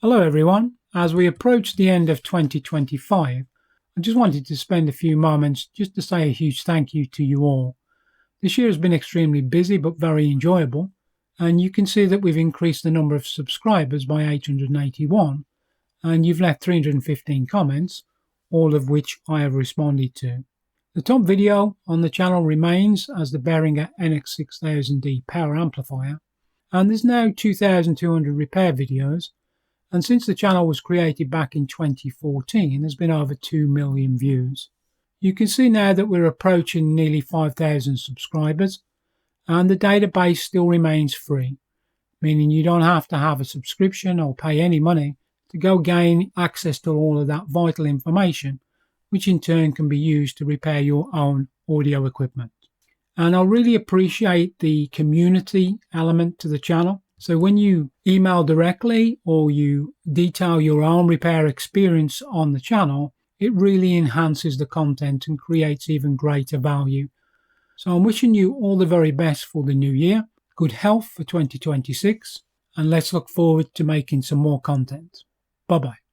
Hello everyone. As we approach the end of 2025, I just wanted to spend a few moments just to say a huge thank you to you all. This year has been extremely busy but very enjoyable, and you can see that we've increased the number of subscribers by 881, and you've left 315 comments, all of which I have responded to. The top video on the channel remains as the Behringer NX6000D power amplifier, and there's now 2,200 repair videos. And since the channel was created back in 2014, there's been over 2 million views. You can see now that we're approaching nearly 5,000 subscribers, and the database still remains free, meaning you don't have to have a subscription or pay any money to go gain access to all of that vital information, which in turn can be used to repair your own audio equipment. And I really appreciate the community element to the channel. So when you email directly or you detail your own repair experience on the channel, it really enhances the content and creates even greater value. So I'm wishing you all the very best for the new year, good health for 2026, and let's look forward to making some more content. Bye-bye.